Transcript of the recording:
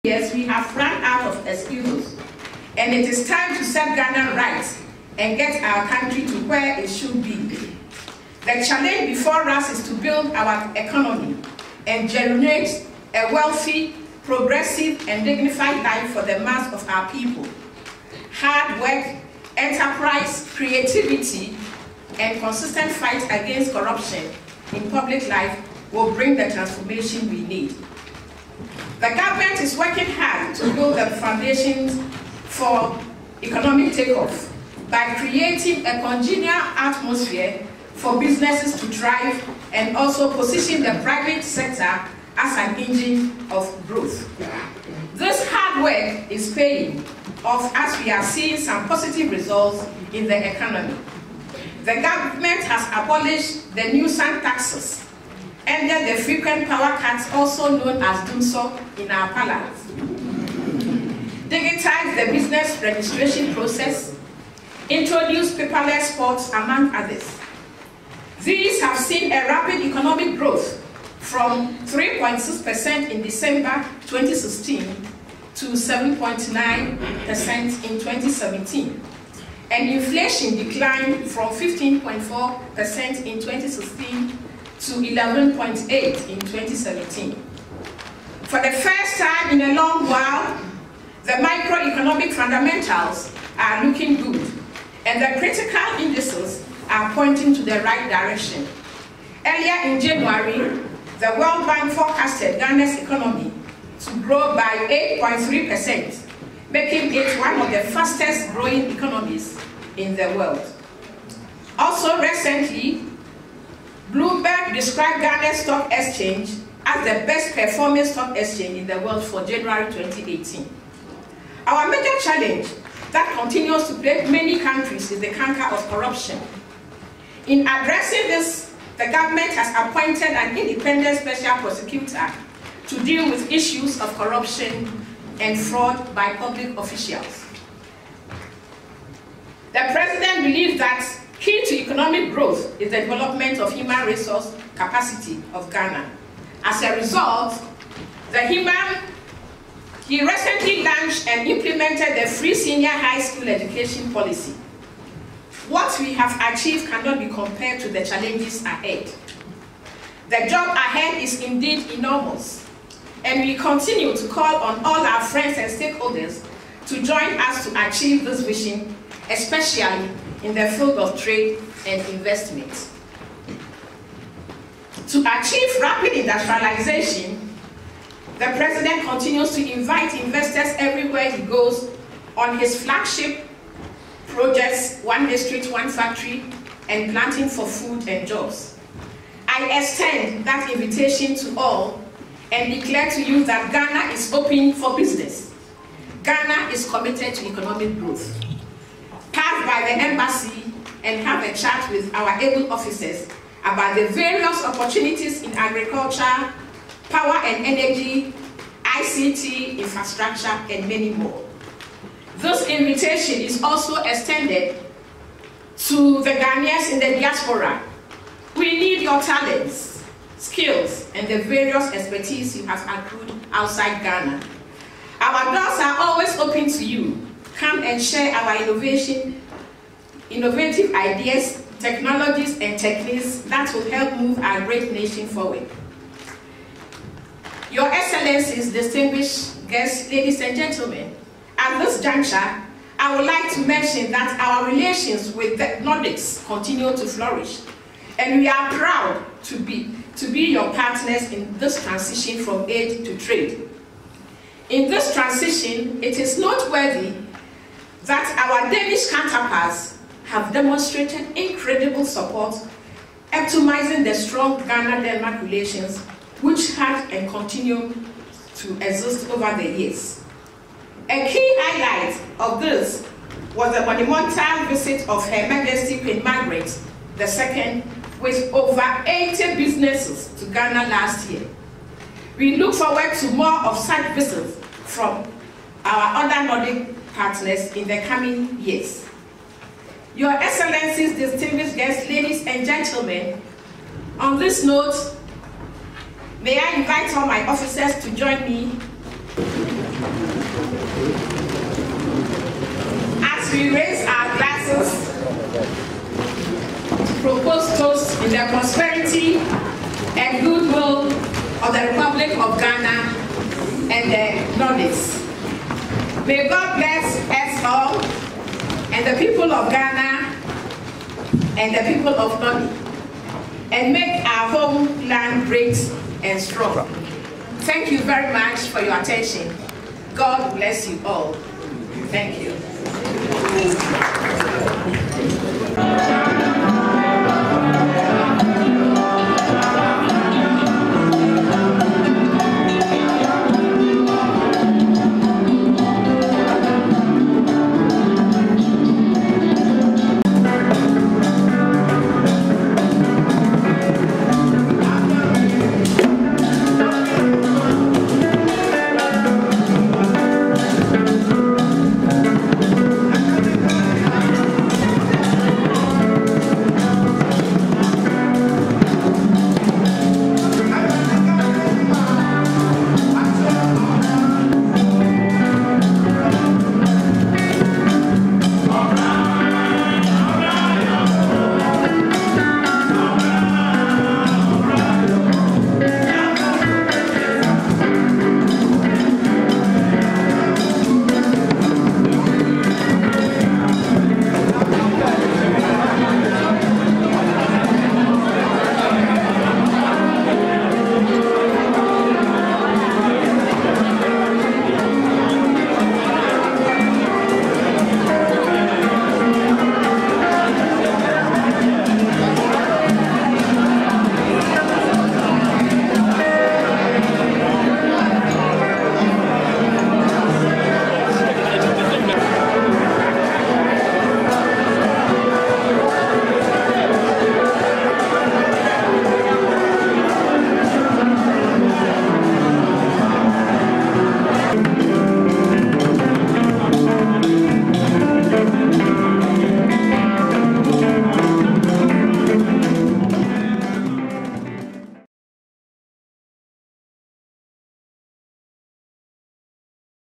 years, we have run out of excuses, and it is time to set Ghana right and get our country to where it should be. The challenge before us is to build our economy and generate a wealthy, progressive, and dignified life for the mass of our people. Hard work, enterprise, creativity, and consistent fight against corruption in public life will bring the transformation we need. The government is working hard to build the foundations for economic takeoff by creating a congenial atmosphere for businesses to thrive and also position the private sector as an engine of growth. This hard work is paying off as we are seeing some positive results in the economy. The government has abolished the nuisance taxes, ended the frequent power cuts, also known as DUMSO, in our parlance, digitized the business registration process, introduced paperless ports, among others. These have seen a rapid economic growth from 3.6% in December 2016 to 7.9% in 2017. And inflation declined from 15.4% in 2016 to 11.8% in 2017. For the first time in a long while, the macroeconomic fundamentals are looking good, and the critical indices are pointing to the right direction. Earlier in January, the World Bank forecasted Ghana's economy to grow by 8.3%, making it one of the fastest growing economies in the world. Also recently, Bloomberg described Ghana's stock exchange as the best performing stock exchange in the world for January 2018. Our major challenge that continues to plague many countries is the canker of corruption. In addressing this, the government has appointed an independent special prosecutor to deal with issues of corruption and fraud by public officials. The president believes that key to economic growth is the development of human resource capacity of Ghana. As a result, he recently launched and implemented the free senior high school education policy. What we have achieved cannot be compared to the challenges ahead. The job ahead is indeed enormous, and we continue to call on all our friends and stakeholders to join us to achieve this vision, especially in the field of trade and investment. To achieve rapid industrialization, the president continues to invite investors everywhere he goes on his flagship projects, One District, One Factory, and Planting for Food and Jobs. I extend that invitation to all and declare to you that Ghana is open for business. Ghana is committed to economic growth. Pass by the embassy and have a chat with our able officers about the various opportunities in agriculture, power and energy, ICT, infrastructure, and many more. This invitation is also extended to the Ghanaians in the diaspora. We need your talents, skills, and the various expertise you have accrued outside Ghana. Our doors are always open to you. Come and share our innovative ideas, technologies, and techniques that will help move our great nation forward. Your Excellencies, distinguished guests, ladies and gentlemen, at this juncture, I would like to mention that our relations with the Nordics continue to flourish, and we are proud to be your partners in this transition from aid to trade. In this transition, it is noteworthy that our Danish counterparts have demonstrated incredible support, optimizing the strong Ghana-Denmark relations, which had and continue to exist over the years. A key highlight of this was the monumental visit of Her Majesty Queen Margaret II with over 80 businesses to Ghana last year. We look forward to more of such visits from our other Nordic partners in the coming years. Your Excellencies, distinguished guests, ladies and gentlemen, on this note, may I invite all my officers to join me we raise our glasses to propose toast in the prosperity and goodwill of the Republic of Ghana and the Nordics. May God bless us all and the people of Ghana and the people of Nordic, and make our homeland great and strong. Thank you very much for your attention. God bless you all. Thank you.